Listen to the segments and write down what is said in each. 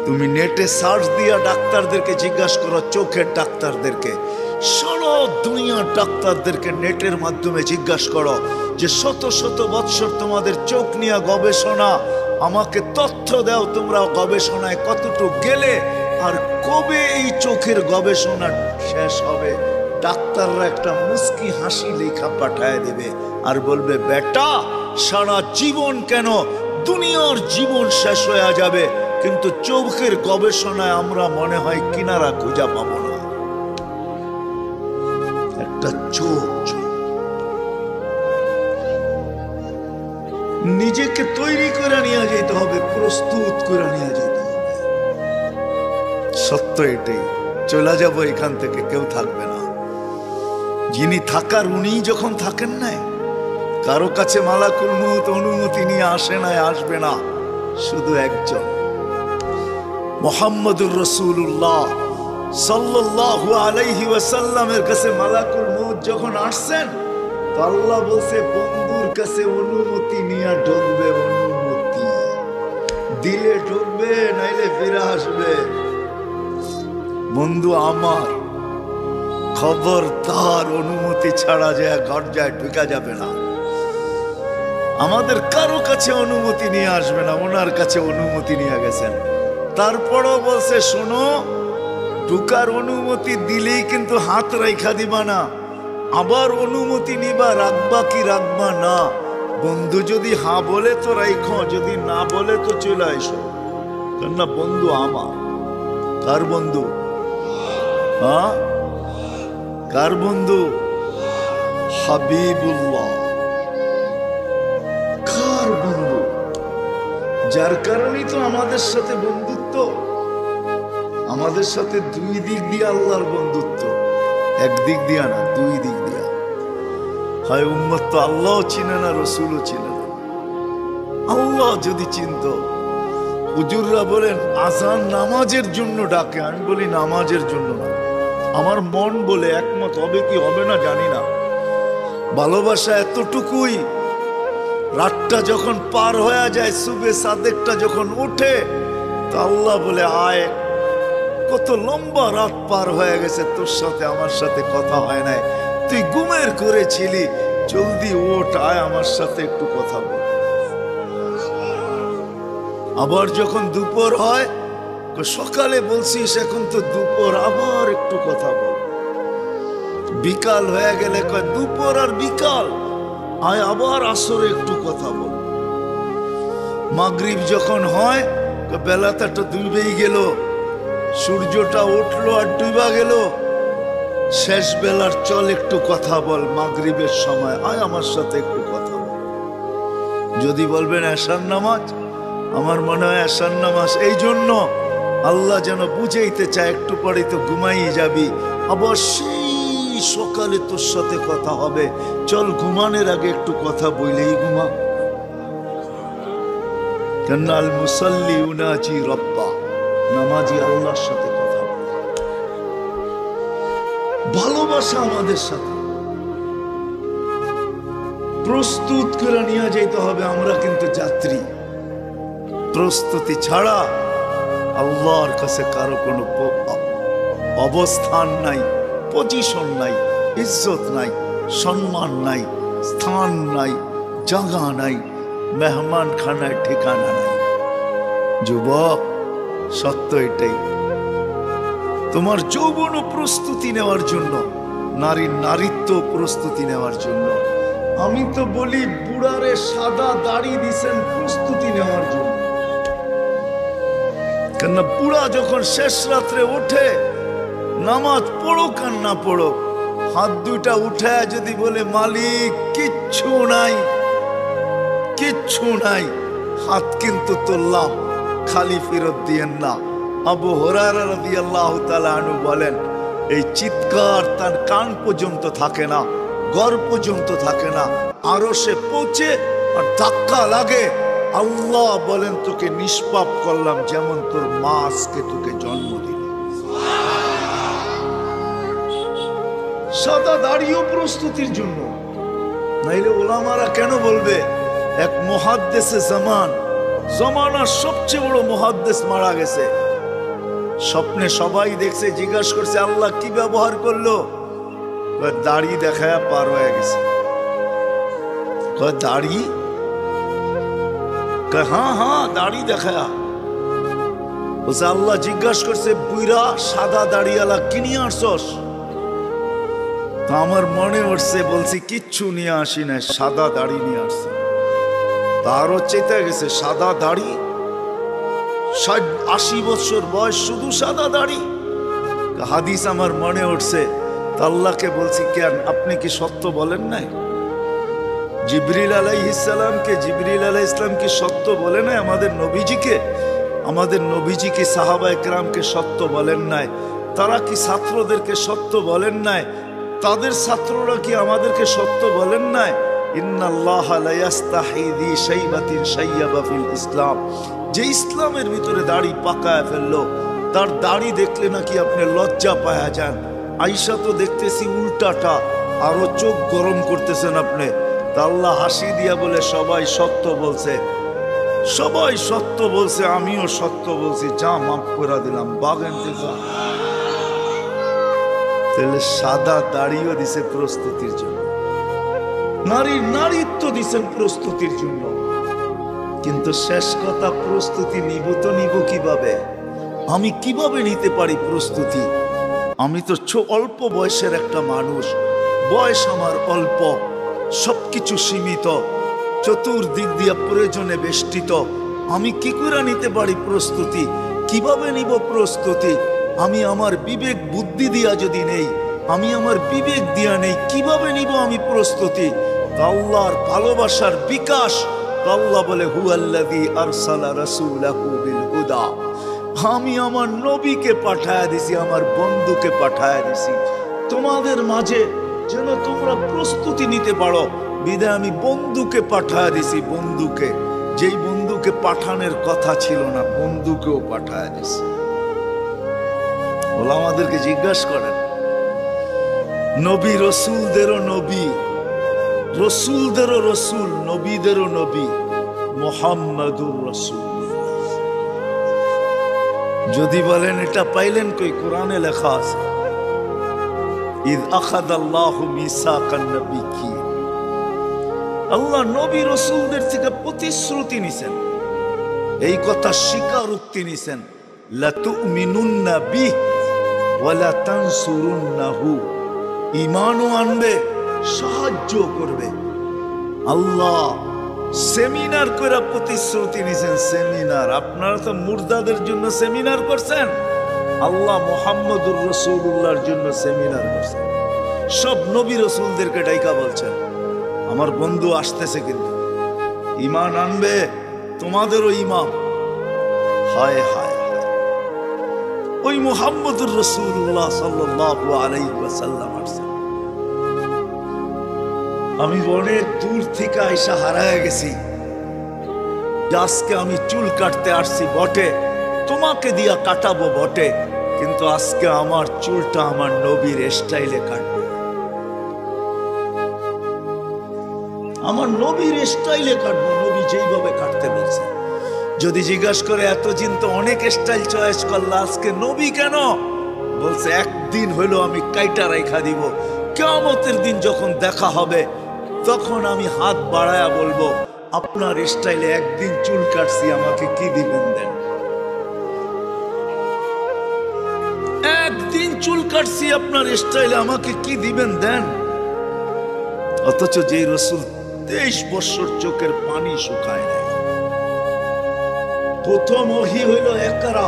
তুমি নেটে সার্চ দিয়া ডাক্তারদেরকে জিজ্ঞাসা করো, চোখের ডাক্তারদেরকে, সারা দুনিয়ার ডাক্তারদেরকে নেটের মাধ্যমে জিজ্ঞাসা করো যে শত শত বৎসর তোমাদের চোখ নিয়ে গবেষণা, আমাকে তথ্য দাও তোমরা গবেষণায় কতটুকু গেলে আর কবে এই চোখের গবেষণা শেষ হবে। ডাক্তাররা একটা মুস্কি হাসি লেখা পাঠায় দেবে আর বলবে, বেটা সারা জীবন কেন, দুনিয়ার জীবন শেষ হয়ে যাবে, কিন্তু চোখের গবেষণায় আমরা মনে হয় কিনারা খুঁজে পাবো না। একটা চোখ, নিজেকে তৈরি করে নিয়ে যেতে হবে, প্রস্তুত করে নিয়ে যেতে হবে। সত্য এটাই, চলে যাব এখান থেকে, কেউ থাকবে না। যিনি থাকার উনি যখন থাকেন নাই, কারো কাছে মালাকুল মউত অনুমতি নিয়ে আসে নাই, আসবে না, শুধু একজন মুহাম্মদুর রাসূলুল্লাহ সাল্লাল্লাহু আলাইহি ওয়াসাল্লামের কাছে মালাকুল মউত যখন আসছেন, তো আল্লাহ বলছে বন্ধুর কাছে অনুমতি নিয়ে ঢুকবে, অনুমতি দিলে ঢুকবে, নাইলে ফিরে আসবে। বন্ধু আমার, খবরদার অনুমতি ছাড়া যায় ঘর যায় ঢুকা যাবে না। আমাদের কারো কাছে অনুমতি নিয়ে আসবে না, ওনার কাছে অনুমতি নিয়ে গেছেন। তারপরও বলছে, শোনো, ঢুকার অনুমতি দিলেই কিন্তু হাত রাইখা দিবা না, আবার অনুমতি নিবা, রাখবা কি রাখবা না। বন্ধু যদি হ্যাঁ বলে তো রাইখো, যদি না বলে তো চলে আইসো। কেননা বন্ধু আমার। কার বন্ধু? হ্যাঁ, কার বন্ধু? হাবিবুল্লাহ। কার বন্ধু? যার কারণেই তো আমাদের সাথে বন্ধুত্ব। আমাদের সাথে দুই দিক দিয়ে আল্লাহর বন্ধুত্ব, এক দিক দিয়া না, দুই দিক দিয়া। হয় উম্মত তো আল্লাহও চিনে না, রসুলও চিনে না। আল্লাহ যদি চিনত, হুজুররা বলেন আজান নামাজের জন্য ডাকে, আমি বলি নামাজের জন্য না। আমার মন বলে একমত হবে কি হবে না জানি না। ভালোবাসা এতটুকুই, রাতটা যখন পার হয়ে যায়, সুবে সাদেকটা যখন উঠে, তো আল্লাহ বলে আয়, কত লম্বা রাত পার হয়ে গেছে, তোর সাথে আমার সাথে কথা হয় নাই, তুই ঘুমের করেছিলি, জলদি ওঠ, আয় আমার সাথে একটু কথা বল। আবার যখন দুপুর হয়, সকালে বলছিস এখন তো দুপুর, আবার একটু কথা বল। বিকাল হয়ে গেলে কয় দুপুর আর বিকাল, আয় আবার আসরে একটু কথা বল। মাগরিব যখন হয়, বেলাটা তো ডুবেই গেল, সূর্যটা উঠলো আর ডুবা গেল, শেষ বেলার চল একটু কথা বল। মাগরিবের সময় আয় আমার সাথে একটু কথা বল। যদি বলবেন এশার নামাজ, আমার মনে হয় এশার নামাজ এই জন্য আল্লাহ যেন বুঝাইতে চায়, একটু পরে তো ঘুমাই যাবি, আবার সেই সকালে তোর সাথে কথা হবে, চল ঘুমানোর আগে একটু কথা বইলেই ঘুমা। কেন আল মুসাল্লি উনাজি রব্বা, নামাজি আল্লাহর সাথে কথা বলে। ভালোবাসা আমাদের সাথে প্রস্তুত করে নিয়ে যেতে হবে। আমরা কিন্তু যাত্রী, প্রস্তুতি ছাড়া আল্লাহর কাছে কারো কোনো অবস্থান নাই, পজিশন নাই, ইজ্জত নাই, সম্মান নাই, স্থান নাই, জায়গা নাই, মেহমান খানায় ঠিকানা নাই। যুবক, সত্য এটাই। তোমার যৌবন প্রস্তুতি নেওয়ার জন্য, নারীর নারীত্ব প্রস্তুতি নেওয়ার জন্য। আমি তো বলি বুড়ারে সাদা দাড়ি দিছেন প্রস্তুতি নেওয়ার জন্য। কেননা বুড়া যখন শেষ রাত্রে ওঠে, নামাজ পড়ুক আর না পড়ুক, হাত দুইটা উঠে যদি বলে মালিক কিচ্ছু নাই, কিচ্ছু নাই, হাত কিন্তু তুললাম, খালি ফেরত দিয়েন না। আবু হুরায়রা রাদিয়াল্লাহু তাআলা আনহু বলেন, এই চিৎকার তার কান পর্যন্ত থাকে না, ঘর পর্যন্ত থাকে না, আরশে পৌঁছে আর ধাক্কা লাগে। আল্লাহ বলেন তোকে নিষ্পাপ করলাম, যেমন তোর মা আজকে তোকে জন্ম দিল। সাদা দাড়িও প্রস্তুতির জন্য, নাইলে ওলামারা কেন বলবে এক মুহাদ্দিসে জামানার সবচেয়ে বড় মুহাদ্দিস মারা গেছে, স্বপ্নে সবাই দেখছে, জিজ্ঞাসা করছে আল্লাহ কি ব্যবহার করলো? দাড়ি দেখায় পার হয়ে গেছে। দাড়ি? হ্যাঁ হ্যাঁ দাড়ি দেখায়া। বলছে আল্লাহ জিজ্ঞাসা করছে বুইরা সাদা দাড়িওয়ালা কি নিয়ে আসছস? তা আমার মনে উঠছে, বলছি কিচ্ছু নিয়ে আসি না, সাদা দাড়ি নিয়ে আসছি। তারও চেতে গেছে, সাদা দাড়ি, 60-80 বছর বয়স, শুধু সাদা দাড়ি। হাদিস আমার মনে উঠছে। তা আল্লাহকে বলছি কেন, আপনি কি সত্য বলেন নাই? জিবরিল আলাইহিস সালামকে, জিবরিল আলাইহিস সালাম কি সত্য বলে নাই আমাদের নবীজিকে? আমাদের নবীজি কি সাহাবায়ে কেরামকে সত্য বলেন নাই? তারা কি ছাত্রদেরকে সত্য বলেন নাই? তাদের ছাত্ররা কি আমাদেরকে সত্য বলেন নাই? ইন্নাল্লাহা লা ইস্তাহি যি শাইবাতিন শাইয়াবা ফিল ইসলাম। যে ইসলামের ভিতরে দাড়ি পাকায় ফেললো, তার দাড়ি দেখলে নাকি আপনি লজ্জা পায়া যান। আয়েশা তো দেখতেছি উল্টাটা, আরো চোখ গরম করতেছেন আপনি। তা আল্লাহ হাসি দিয়া বলে সবাই সত্য বলছে, সবাই সত্য বলছে, আমিও সত্য বলছি, যা মাফ করে দিলাম, বাগেন যা। তাহলে সাদা দাড়িও দিছে প্রস্তুতির জন্য, নারীর নারীত্ব দিছেন প্রস্তুতির জন্য। কিন্তু শেষ কথা, প্রস্তুতি নিব তো নিব কিভাবে? আমি কিভাবে নিতে পারি প্রস্তুতি? আমি তো অল্প বয়সের একটা মানুষ, বয়স আমার অল্প, সবকিছু সীমিত, চতুর্দিক দিয়া প্রয়োজনে বেষ্টিত। আমি কি করে নিতে পারি প্রস্তুতি? কিভাবে নিব প্রস্তুতি? আমি আমার বিবেক বুদ্ধি দিয়া যদি নেই, আমি আমার বিবেক দিয়া নেই, কিভাবে নিব আমি প্রস্তুতি? আল্লাহর ভালোবাসার বিকাশ। আল্লাহ বলে হুয়াল্লাযী আরসালা রাসূলাহু বিল হুদা। আমি আমার নবীকে পাঠায়া দিছি, আমার বন্ধুকে পাঠায়া দিছি তোমাদের মাঝে, যেন তোমরা প্রস্তুতি নিতে পারো। বিদায় আমি বন্ধুকে পাঠায়া দিছি, বন্ধুকে, যেই বন্ধুকে পাঠানোর কথা ছিল না, বন্ধুকেও পাঠায়া দিছি। বলে আমাদেরকে জিজ্ঞাসা করেন, নবী রসুলদেরও নবী, রসুলদেরও রসুল, নবীদেরও নবী মুহাম্মাদুর রাসূলুল্লাহ। যদি বলেন এটা পাইলেন কই? কোরআনে লেখা আছে, ইয আখাযাল্লাহু মিসাকান নাবিয়্যিন। আল্লাহ নবী রসুলদের থেকে প্রতিশ্রুতি নিছেন, এই কথা স্বীকারোক্তি নিছেন, লা তুমিনুন্না বিহি ওয়া লা তানসুরুন্নাহু। ঈমানও আনবে, সাহায্য করবে। আল্লাহ সেমিনার করে প্রতিশ্রুতি নিছেন, সেমিনার। আপনারা তো মুর্দাদের জন্য সেমিনার করছেন, আল্লাহ মুহাম্মদুর রাসূলুল্লাহর জন্য সেমিনার করছেন। সব নবী রসুলদেরকে ডাইকা বলছেন আমার বন্ধু আসতেছে, কিন্তু ঈমান আনবে, তোমাদেরও ঈমান। হায় হায় হায়, ওই মুহাম্মদুর রাসূলুল্লাহ সাল্লাল্লাহু আলাইহি ওয়াসাল্লাম আসছেন। আমি অনেক দূর থেকে আইসা হারায় গেছি। আজকে আমি চুল কাটতে আসছি বটে, তোমাকে দিয়া কাটাবো বটে, কিন্তু আজকে আমার চুলটা আমার নবীর স্টাইলে কাটবে, আমার নবীর স্টাইলে কাটবো, নবী যেইভাবে কাটতে বলছে। যদি জিজ্ঞাসা করে এতদিন তো অনেক স্টাইল চয়েস করলা, আজকে নবী কেন? বলছে একদিন হইলো আমি কাইটা রেখা দিব, কিয়ামতের দিন যখন দেখা হবে তখন আমি হাত বাড়ায়া বলবো আপনার স্টাইলে একদিন চুল কাটছি, আমাকে কি দিবেন দেন। একদিন চুল কাটছি আপনার স্টাইলে, আমাকে কি দিবেন দেন। অথচ যে রসুল 23 বছর চোখের পানি শুকায় নাই। প্রথম ওহী হইল ইকরা,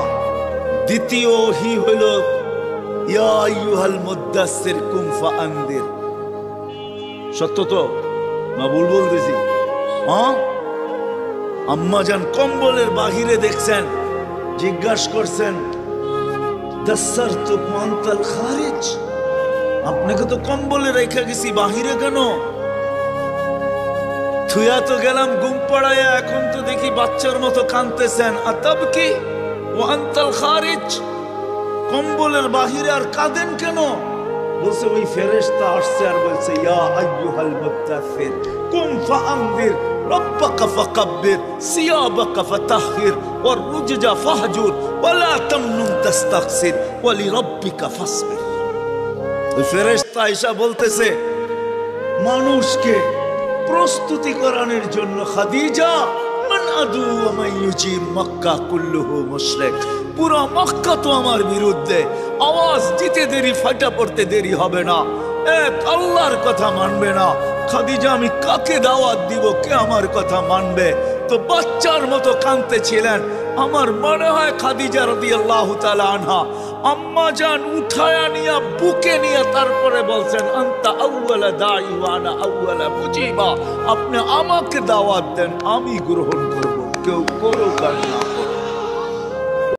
দ্বিতীয় ওহী হইল ইয়া আইয়ুহাল মুদ্দাসসির কুম ফাআনদির। সত্য তো না ভুল বলতেছি? হ্যাঁ, আম্মা জান কম্বলের বাহিরে দেখছেন, জিজ্ঞাসা করছেন দাসসারতুকুম আনতাল খারিজ, আপনাকে তো কম্বলে রেখে গেছি, বাহিরে কেন? থুয়া তো গেলাম ঘুম পাড়ায়া, এখন তো দেখি বাচ্চার মতো কাঁদতেছেন। আতাবকি ওয়া আনতাল খারিজ, কম্বলের বাহিরে আর কাঁদেন কেন? বলছে ওই ফেরেশতা আসছে আর বলছে ইয়া আইয়ুহাল মুদ্দাসসির কুম ফাআনদির, ও রব্বাকা ফাকাব্বির সিয়াবাকা ফাতাহহির ওয়ার রুজজা ফাহজুর ওয়ালা তামনুন তাস্তাকসির ওয়ালি রাব্বিকা ফাসবির। ওই ফেরেশতা আয়েশা বলতেছে মানুষকে প্রস্তুতি করানোর জন্য, খাদিজা মান আদু ওয়া মান ইউজিব মক্কা কুল্লুহু মুশরিক, পুরো মক্কা তো আমার বিরুদ্ধে, আওয়াজ দিতে দেরি, ফাটা পড়তে দেরি হবে না, এক আল্লাহর কথা মানবে না। খাদিজা আমি কাকে দাওয়াত দিব, কে আমার কথা মানবে? তো বাচ্চার মতো কাঁদতেছিলেন। আমার মনে হয় খাদিজা রাদিয়াল্লাহু তাআলা আনহা আম্মা জান উঠায়া নিয়া বুকে নিয়ে তারপরে বলছেন আনতা আউয়ালা দাঈ ওয়া আনা আউয়ালা মুজিবা, আপনি আমাকে দাওয়াত দেন, আমি গ্রহণ করব, কেউ করুক আর না।